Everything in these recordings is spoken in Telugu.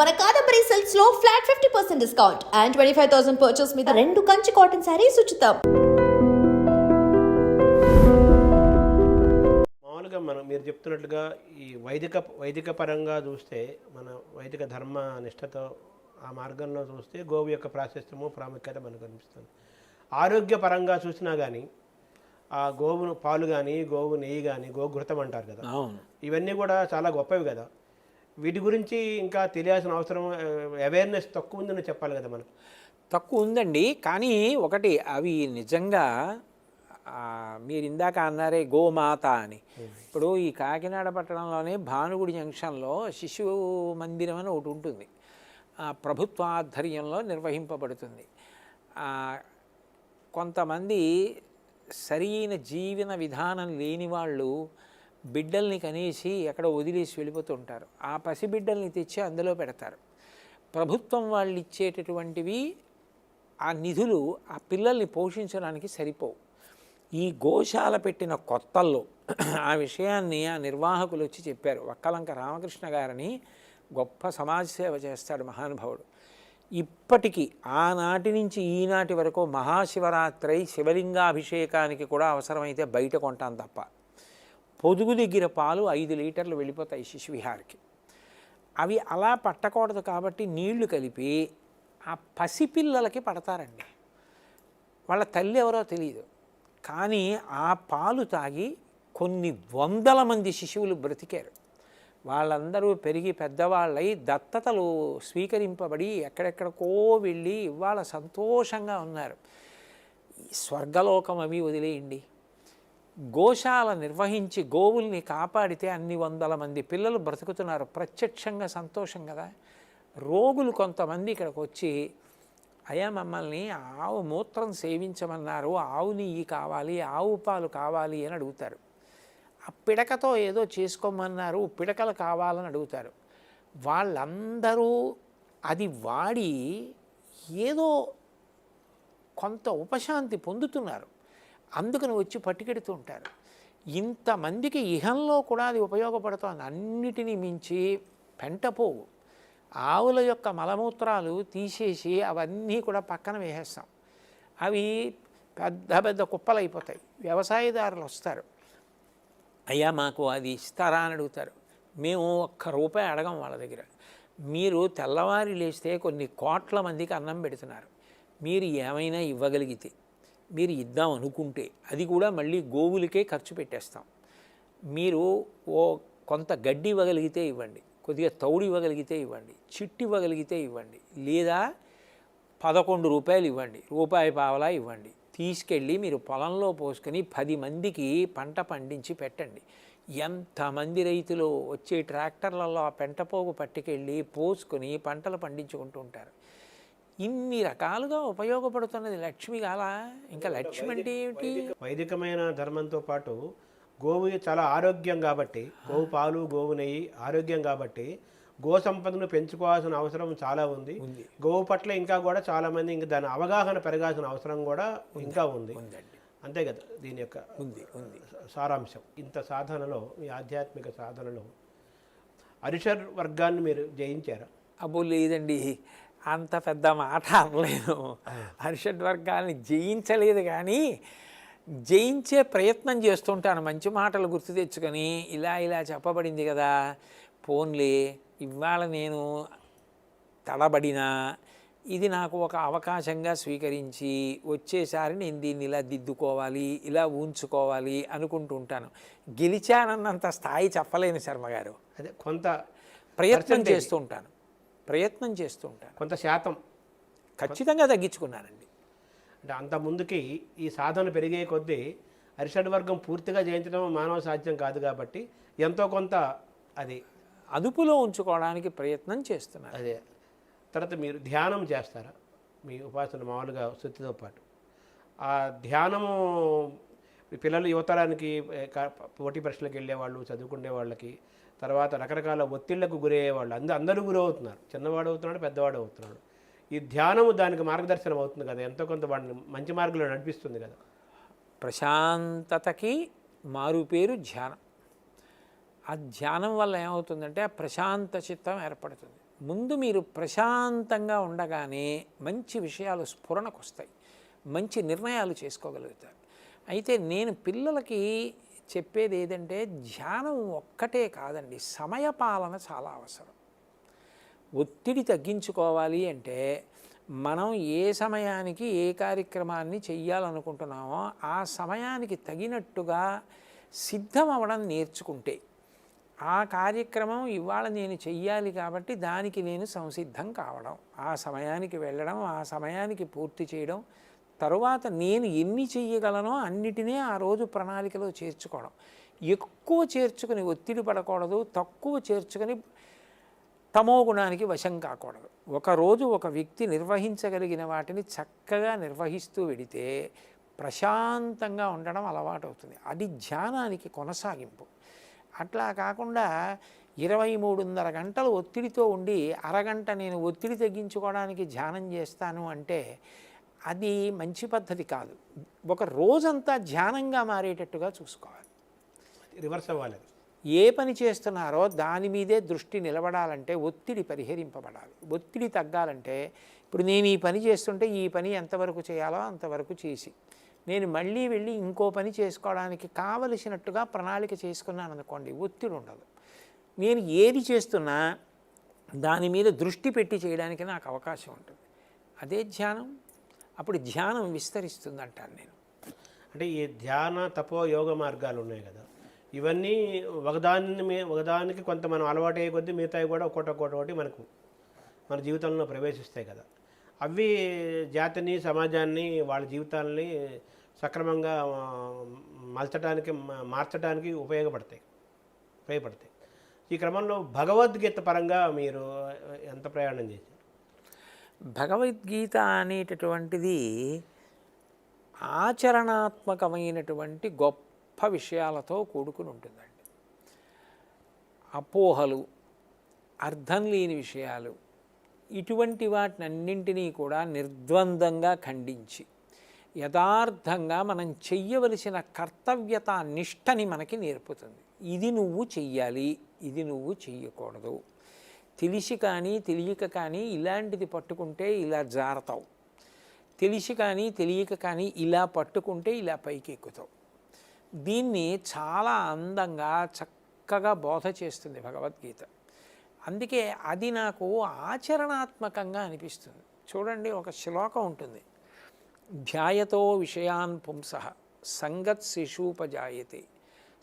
మన కాదంబరి సిల్క్స్ లో ఫ్లాట్ 50% డిస్కౌంట్ అండ్ 25,000 పర్చేస్ మీద 2 కంచి కాటన్ సారీస్ ఉచితం. మామూలుగా మీరు చెప్తున్నట్లుగా ఈ వైదిక పరంగా చూస్తే మన వైదిక ధర్మ నిష్ఠతో ఆ మార్గంలో చూస్తే గోవు యొక్క ప్రాశస్త్యము ప్రాముఖ్యత మనకు కనిపిస్తుంది. ఆరోగ్యపరంగా చూసినా కానీ ఆ గోవును పాలు కానీ గోవు నెయ్యి కానీ గోఘృతం అంటారు కదా, ఇవన్నీ కూడా చాలా గొప్పవి కదా. వీటి గురించి ఇంకా తెలియాల్సిన అవసరం, అవేర్నెస్ తక్కువ ఉందని చెప్పాలి కదా. మనకు తక్కువ ఉందండి. కానీ ఒకటి, అవి నిజంగా మీరు ఇందాక అన్నారే గోమాత అని. ఇప్పుడు ఈ కాకినాడ పట్టణంలోనే భానుగుడి జంక్షన్లో శిశు మందిరం అని ఒకటి ఉంటుంది, ప్రభుత్వ ఆధ్వర్యంలో నిర్వహింపబడుతుంది. కొంతమంది సరైన జీవన విధానం లేని వాళ్ళు బిడ్డల్ని కనేసి ఎక్కడ వదిలేసి వెళ్ళిపోతుంటారు. ఆ పసిబిడ్డల్ని తెచ్చి అందులో పెడతారు. ప్రభుత్వం వాళ్ళు ఇచ్చేటటువంటివి ఆ నిధులు ఆ పిల్లల్ని పోషించడానికి సరిపోవు. ఈ గోశాల పెట్టిన కొత్తల్లో ఆ విషయాన్ని ఆ నిర్వాహకులు వచ్చి చెప్పారు. వక్కలంక రామకృష్ణ గారని గొప్ప సమాజ సేవ చేస్తాడు మహానుభావుడు. ఇప్పటికీ ఆనాటి నుంచి ఈనాటి వరకు మహాశివరాత్రి శివలింగాభిషేకానికి కూడా అవసరమైతే బయట కొంటాను తప్ప, పొదుగు దగ్గర పాలు 5 లీటర్లు వెళ్ళిపోతాయి శిశువిహార్కి. అవి అలా పట్టకూడదు కాబట్టి నీళ్లు కలిపి ఆ పసిపిల్లలకి పడతారండి. వాళ్ళ తల్లి ఎవరో తెలియదు, కానీ ఆ పాలు తాగి కొన్ని వందల మంది శిశువులు బ్రతికారు. వాళ్ళందరూ పెరిగి పెద్దవాళ్ళై దత్తతలు స్వీకరింపబడి ఎక్కడెక్కడికో వెళ్ళి ఇవాళ సంతోషంగా ఉన్నారు. స్వర్గలోకం అవి వదిలేయండి, గోశాల నిర్వహించి గోవుల్ని కాపాడితే అన్ని వందల మంది పిల్లలు బ్రతుకుతున్నారు. ప్రత్యక్షంగా సంతోషం కదా. రోగులు కొంతమంది ఇక్కడికి వచ్చి, అయ్యా మమ్మల్ని ఆవు మూత్రం సేవించమన్నారు, ఆవు నెయ్యి కావాలి, ఆవు పాలు కావాలి అని అడుగుతారు. ఆ పిడకతో ఏదో చేసుకోమన్నారు, పిడకలు కావాలని అడుగుతారు. వాళ్ళందరూ అది వాడి ఏదో కొంత ఉపశాంతి పొందుతున్నారు. అందుకని వచ్చి పట్టుకెడుతూ ఉంటారు. ఇంతమందికి ఇహంలో కూడా అది ఉపయోగపడుతోంది. అన్నిటినీ మించి పెంటపోవు, ఆవుల యొక్క మలమూత్రాలు తీసేసి అవన్నీ కూడా పక్కన వేసేస్తాం. అవి పెద్ద పెద్ద కుప్పలు అయిపోతాయి. వ్యవసాయదారులు వస్తారు, అయ్యా మాకు అది ఇస్తారా అని అడుగుతారు. మేము ₹1 అడగం వాళ్ళ దగ్గర. మీరు తెల్లవారి లేస్తే కొన్ని కోట్ల మందికి అన్నం పెడుతున్నారు, మీరు ఏమైనా ఇవ్వగలిగితే, మీరు ఇద్దాం అనుకుంటే అది కూడా మళ్ళీ గోవులకే ఖర్చు పెట్టేస్తాం. మీరు కొంత గడ్డి ఇవ్వగలిగితే ఇవ్వండి, కొద్దిగా తౌడు ఇవ్వగలిగితే ఇవ్వండి, చిట్టి ఇవ్వగలిగితే ఇవ్వండి, లేదా ₹11 ఇవ్వండి, ₹1.25 ఇవ్వండి. తీసుకెళ్ళి మీరు పొలంలో పోసుకొని 10 మందికి పంట పండించి పెట్టండి. ఎంతమంది రైతులు వచ్చే ట్రాక్టర్లలో ఆ పెంటపోగు పట్టుకెళ్ళి పోసుకొని పంటలు పండించుకుంటూ ఉంటారు. ఇన్ని రకాలుగా ఉపయోగపడుతున్నది లక్ష్మి కాలా. ఇంకా లక్ష్మి అంటే ఏమిటి? వైదికమైన ధర్మంతో పాటు గోవు చాలా ఆరోగ్యం కాబట్టి, గోవు పాలు గోవు నెయ్యి ఆరోగ్యం కాబట్టి గో సంపదను పెంచుకోవాల్సిన అవసరం చాలా ఉంది. గోవు పట్ల ఇంకా కూడా చాలామంది ఇంకా దాని అవగాహన పెరగాల్సిన అవసరం కూడా ఇంకా ఉంది. అంతే కదా దీని యొక్క సారాంశం. ఇంత సాధనలో, ఈ ఆధ్యాత్మిక సాధనలో అరిషడ్ వర్గాన్ని మీరు జయించారా? అబ్బో లేదండి, అంత పెద్ద మాట అనలేను. అరిషడ్ వర్గాన్ని జయించలేదు, కానీ జయించే ప్రయత్నం చేస్తుంటాను. మంచి మాటలు గుర్తు తెచ్చుకొని ఇలా చెప్పబడింది కదా, పోన్లే ఇవాళ నేను తడబడినా ఇది నాకు ఒక అవకాశంగా స్వీకరించి వచ్చేసారి నేను దీన్ని ఇలా దిద్దుకోవాలి, ఇలా ఉంచుకోవాలి అనుకుంటూ ఉంటాను. గెలిచానన్నంత స్థాయి చెప్పలేను శర్మగారు. అదే కొంత ప్రయత్నం చేస్తూ ఉంటాను. కొంత శాతం ఖచ్చితంగా తగ్గించుకున్నానండి. అంటే అంత ముందుకి ఈ సాధన పెరిగే కొద్దీ అరిషడ్ వర్గం పూర్తిగా జయించడం మానవ సాధ్యం కాదు కాబట్టి ఎంతో కొంత అది అదుపులో ఉంచుకోవడానికి ప్రయత్నం చేస్తున్నారు. అదే. తర్వాత మీరు ధ్యానం చేస్తారా? మీ ఉపాసన మామూలుగా శుద్ధితో పాటు ఆ ధ్యానము పిల్లలు యువతరానికి పోటీ పరీక్షలకు వెళ్ళేవాళ్ళు, చదువుకునే వాళ్ళకి, తర్వాత రకరకాల ఒత్తిళ్లకు గురయ్యేవాళ్ళు అందరూ గురవుతున్నారు. చిన్నవాడు అవుతున్నాడు, పెద్దవాడు అవుతున్నాడు. ఈ ధ్యానము దానికి మార్గదర్శనం అవుతుంది కదా, ఎంతో కొంత వాడిని మంచి మార్గంలో నడిపిస్తుంది కదా. ప్రశాంతతకి మారు పేరు ధ్యానం. ఆ ధ్యానం వల్ల ఏమవుతుందంటే ఆ ప్రశాంత చిత్తం ఏర్పడుతుంది. ముందు మీరు ప్రశాంతంగా ఉండగానే మంచి విషయాలు స్ఫురణకు వస్తాయి, మంచి నిర్ణయాలు చేసుకోగలుగుతారు. అయితే నేను పిల్లలకి చెప్పేది ఏదంటే ధ్యానం ఒక్కటే కాదండి, సమయపాలన చాలా అవసరం. ఒత్తిడి తగ్గించుకోవాలి అంటే మనం ఏ సమయానికి ఏ కార్యక్రమాన్ని చెయ్యాలనుకుంటున్నామో ఆ సమయానికి తగినట్టుగా సిద్ధం అవ్వడం నేర్చుకుంటే, ఆ కార్యక్రమం ఇవాళ నేను చెయ్యాలి కాబట్టి దానికి నేను సంసిద్ధం కావడం, ఆ సమయానికి వెళ్ళడం, ఆ సమయానికి పూర్తి చేయడం, తరువాత నేను ఎన్ని చెయ్యగలనో అన్నిటినీ ఆ రోజు ప్రణాళికలో చేర్చుకోవడం. ఎక్కువ చేర్చుకుని ఒత్తిడి పడకూడదు, తక్కువ చేర్చుకొని తమో గుణానికి వశం కాకూడదు. ఒకరోజు ఒక వ్యక్తి నిర్వహించగలిగిన వాటిని చక్కగా నిర్వహిస్తూ వెడితే ప్రశాంతంగా ఉండడం అలవాటు అవుతుంది. అది ధ్యానానికి కొనసాగింపు. అట్లా కాకుండా 23.5 గంటలు ఒత్తిడితో ఉండి అరగంట నేను ఒత్తిడి తగ్గించుకోవడానికి ధ్యానం చేస్తాను అంటే అది మంచి పద్ధతి కాదు. ఒక రోజంతా ధ్యానంగా మారేటట్టుగా చూసుకోవాలి. రివర్స్ అవ్వాలి. ఏ పని చేస్తున్నారో దాని మీదే దృష్టి నిలబడాలంటే ఒత్తిడి పరిహరింపబడాలి. ఒత్తిడి తగ్గాలంటే ఇప్పుడు నేను ఈ పని చేస్తుంటే ఈ పని ఎంతవరకు చేయాలో అంతవరకు చేసి నేను మళ్ళీ వెళ్ళి ఇంకో పని చేసుకోవడానికి కావలసినట్టుగా ప్రణాళిక చేసుకున్నాను అనుకోండి, ఒత్తిడి ఉండదు. నేను ఏది చేస్తున్నా దాని మీద దృష్టి పెట్టి చేయడానికి నాకు అవకాశం ఉంటుంది. అదే ధ్యానం. అప్పుడు ధ్యానం విస్తరిస్తుంది అంటాను నేను. అంటే ఈ ధ్యాన తపో యోగ మార్గాలు ఉన్నాయి కదా, ఇవన్నీ ఒకదానికి కొంత మనం అలవాటు అయ్యే కొద్దీ మిగతాయి కూడా ఒక్కొక్కటి మనకు మన జీవితంలో ప్రవేశిస్తాయి కదా. అవి జాతిని సమాజాన్ని వాళ్ళ జీవితాలని సక్రమంగా మార్చడానికి ఉపయోగపడతాయి. ఈ క్రమంలో భగవద్గీత పరంగా మీరు ఎంత ప్రయాణం చేశారు? భగవద్గీత అనేటటువంటిది ఆచరణాత్మకమైనటువంటి గొప్ప విషయాలతో కూడుకుని ఉంటుందండి. అపోహలు, అర్థం లేని విషయాలు, ఇటువంటి వాటినన్నింటినీ కూడా నిర్ద్వందంగా ఖండించి యథార్థంగా మనం చెయ్యవలసిన కర్తవ్యత నిష్టని మనకి నేర్పుతుంది. ఇది నువ్వు చెయ్యాలి, ఇది నువ్వు చెయ్యకూడదు. తెలిసి కానీ తెలియక కానీ ఇలాంటిది పట్టుకుంటే ఇలా జారతావు, తెలిసి కానీ తెలియక కానీ ఇలా పట్టుకుంటే ఇలా పైకి ఎక్కుతావు. దీన్ని చాలా అందంగా చక్కగా బోధ చేస్తుంది భగవద్గీత. అందుకే అది నాకు ఆచరణాత్మకంగా అనిపిస్తుంది. చూడండి, ఒక శ్లోకం ఉంటుంది, ధ్యాయతో విషయాన్ పుంసః సంగత్ శిశూపజాయతే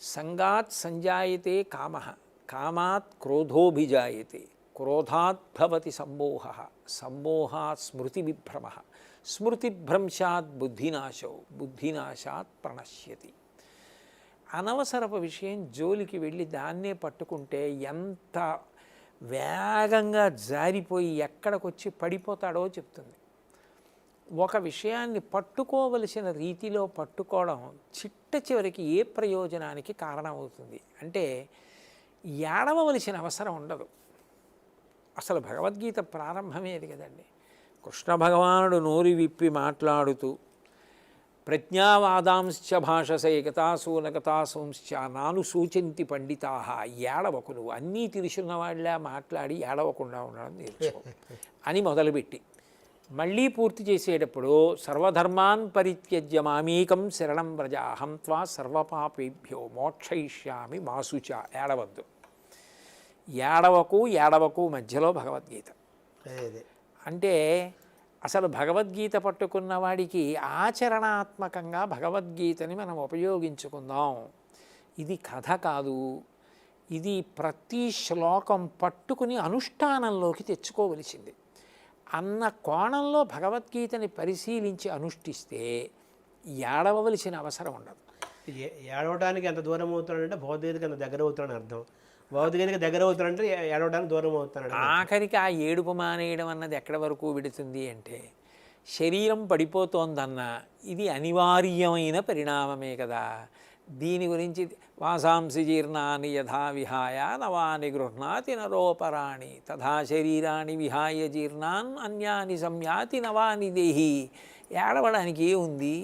సంగాత్ సంజాయతే కామః కామాత్ క్రోధోభిజాయతే క్రోధాత్ భవతి సమ్మోహః సమ్మోహాత్ స్మృతివిభ్రమః స్మృతిభ్రంశాత్ బుద్ధినాశో బుద్ధినాశాత్ ప్రణశ్యతి. అనవసరపు విషయం జోలికి వెళ్ళి దాన్నే పట్టుకుంటే ఎంత వేగంగా జారిపోయి ఎక్కడికొచ్చి పడిపోతాడో చెప్తుంది. ఒక విషయాన్ని పట్టుకోవలసిన రీతిలో పట్టుకోవడం చిట్ట చివరికి ఏ ప్రయోజనానికి కారణమవుతుంది అంటే ఏడవలసిన అవసరం ఉండదు. అసలు భగవద్గీత ప్రారంభమే అది కదండి. కృష్ణ భగవానుడు నోరు విప్పి మాట్లాడుతూ ప్రజ్ఞావాదాంశ్చ భాషసే గతాసూనగతాసంశ్చ నాను సూచింతి పండితాహ, ఏడవకు, నువ్వు అన్నీ తెలుసున్న వాళ్ళ మాట్లాడి ఏడవకుండా ఉండడం నేర్చుకో అని మొదలుపెట్టి మళ్ళీ పూర్తి చేసేటప్పుడు సర్వధర్మాన్ పరిత్యజ్య మామేకం శరణం వ్రజ అహం త్వా సర్వపాపేభ్యో మోక్షయిష్యామి మాసుచ. ఏడవద్దు, ఏడవకు మధ్యలో భగవద్గీత. అంటే అసలు భగవద్గీత పట్టుకున్న వాడికి ఆచరణాత్మకంగా భగవద్గీతని మనం ఉపయోగించుకుందాం. ఇది కథ కాదు, ఇది ప్రతి శ్లోకం పట్టుకుని అనుష్ఠానంలోకి తెచ్చుకోవలసింది అన్న కోణంలో భగవద్గీతని పరిశీలించి అనుష్ఠిస్తే ఏడవలసిన అవసరం ఉండదు. ఏడవడానికి ఎంత దూరం అవుతాడంటే భగవద్గీతకి అంత దగ్గర అవుతాడని అర్థం. భగవద్గీతకి దగ్గర అవుతాడంటే ఏడవడానికి దూరం అవుతాడు. ఆఖరికి ఆ ఏడుపు మానేయడం అన్నది ఎక్కడి వరకు విడుతుంది అంటే శరీరం పడిపోతోందన్నా ఇది అనివార్యమైన పరిణామమే కదా. దీని గురించి వాసాంసి జీర్ణాని యథా విహాయ నవాని గృహ్ణాతి నరోపరాణి తథా శరీరాన్ని విహాయ జీర్ణాన్ అన్యాని సంయాతి నవాని దేహి. ఏడవడానికి ఏముంది?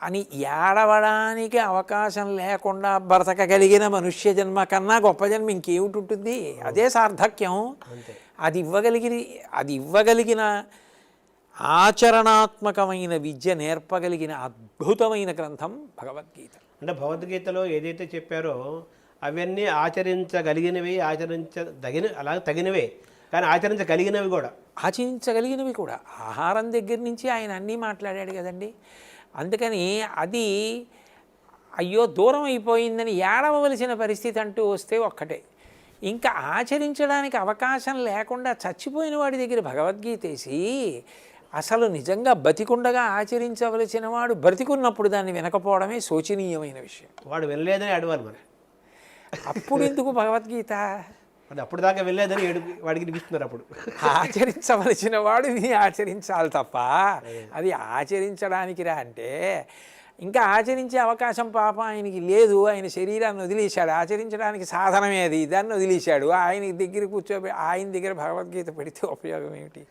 అని ఏడవడానికి అవకాశం లేకుండా బ్రతకగలిగిన మనుష్య జన్మ కన్నా గొప్ప జన్మ ఇంకేమిటి ఉంటుంది? అదే సార్థక్యం. అది ఇవ్వగలిగిన ఆచరణాత్మకమైన విద్య నేర్పగలిగిన అద్భుతమైన గ్రంథం భగవద్గీత. అంటే భగవద్గీతలో ఏదైతే చెప్పారో అవన్నీ ఆచరించగలిగినవి, అలాగే తగినవే, కానీ ఆచరించగలిగినవి కూడా. ఆహారం దగ్గర నుంచి ఆయన అన్నీ మాట్లాడాడు కదండి. అందుకని అది అయ్యో దూరం అయిపోయిందని ఏడవలసిన పరిస్థితి అంటూ వస్తే ఒక్కటే. ఇంకా ఆచరించడానికి అవకాశం లేకుండా చచ్చిపోయిన వాడి దగ్గర భగవద్గీత వేసి అసలు నిజంగా బతికుండగా ఆచరించవలసిన వాడు బ్రతికున్నప్పుడు దాన్ని వినకపోవడమే శోచనీయమైన విషయం. వాడు వినలేదని అడవాలి మరి. అప్పుడు ఎందుకు భగవద్గీత? అది అప్పుడు దాకా వెళ్ళలేదని వాడికి వినిపిస్తున్నారు. అప్పుడు ఆచరించవలసిన వాడు ఇది ఆచరించాలి తప్ప అది ఆచరించడానికి రా అంటే ఇంకా ఆచరించే అవకాశం పాప ఆయనకి లేదు. ఆయన శరీరాన్ని వదిలేశాడు, ఆచరించడానికి సాధనమే అది, దాన్ని వదిలేశాడు. ఆయన దగ్గర భగవద్గీత పెడితే ఉపయోగం ఏమిటి?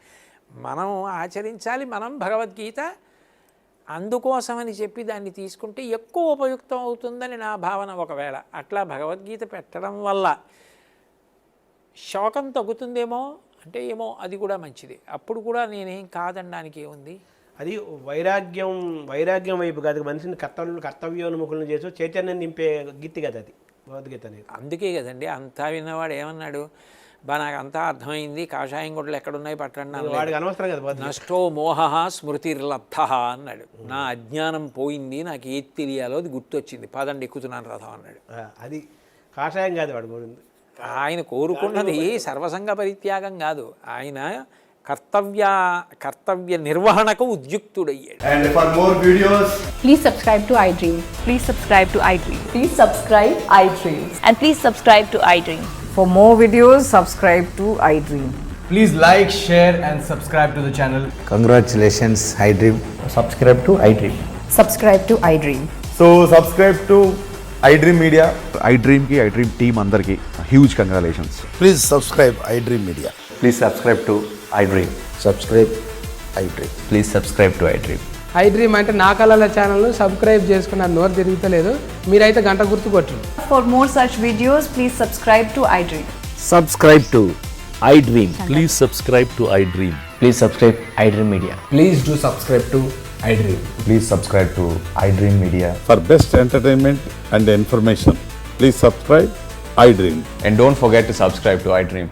మనం ఆచరించాలి. మనం భగవద్గీత అందుకోసమని చెప్పి దాన్ని తీసుకుంటే ఎక్కువ ఉపయుక్తం అవుతుందని నా భావన. ఒకవేళ అట్లా భగవద్గీత పెట్టడం వల్ల శోకం తగ్గుతుందేమో అంటే ఏమో, అది కూడా మంచిది. అప్పుడు కూడా నేనేం కాదనడానికి ఏముంది. అది వైరాగ్యం వైపు కాదు, మనిషిని కర్తవ్యోన్ముఖులను చేసి చైతన్యం నింపే గీత కదా అది భగవద్గీత అనేది. అందుకే కదండి అంతా విన్నవాడు ఏమన్నాడు, నాకు అంతా అర్థమైంది, కాషాయం గుడ్డలు ఎక్కడున్నాయి పట్టండి, వాడికి అనవసరం కదా. నష్టో మోహ స్మృతిర్లబ్ధ అన్నాడు. నా అజ్ఞానం పోయింది, నాకు ఏది తెలియాలో అది గుర్తొచ్చింది, పదండి ఎక్కుతున్నాను రథం అన్నాడు. అది కాషాయం కాదు వాడు కోరింది. ఆయన కోరుకున్నది సర్వసంగ పరిత్యాగం కాదు, ఆయన కర్తవ్య నిర్వహణకు ఉద్యుక్తుడయ్యాడు. And for more videos, Please subscribe to iDream. Please subscribe to iDream. Please subscribe iDream. And please subscribe to iDream. For more videos, subscribe to iDream. please like, share and subscribe to the channel. Congratulations, iDream. Subscribe to iDream. Subscribe to iDream. So subscribe to iDream Media. iDream की iDream team अंदर की huge congratulations. Please subscribe iDream Media. Please subscribe to iDream. Subscribe iDream. Please subscribe to iDream. iDream అంటే నా కళల ఛానల్ను సబ్స్క్రైబ్ చేసుకున్న నోరు తిరుగుతలేదు, మీరైతే గంట గుర్తు కొట్టండి. For more such videos, please subscribe to iDream. Subscribe to iDream. Please subscribe to iDream. Please subscribe iDream Media. Please do subscribe to iDream. Please subscribe to iDream Media. For best entertainment and information, please subscribe iDream. And don't forget to subscribe to iDream.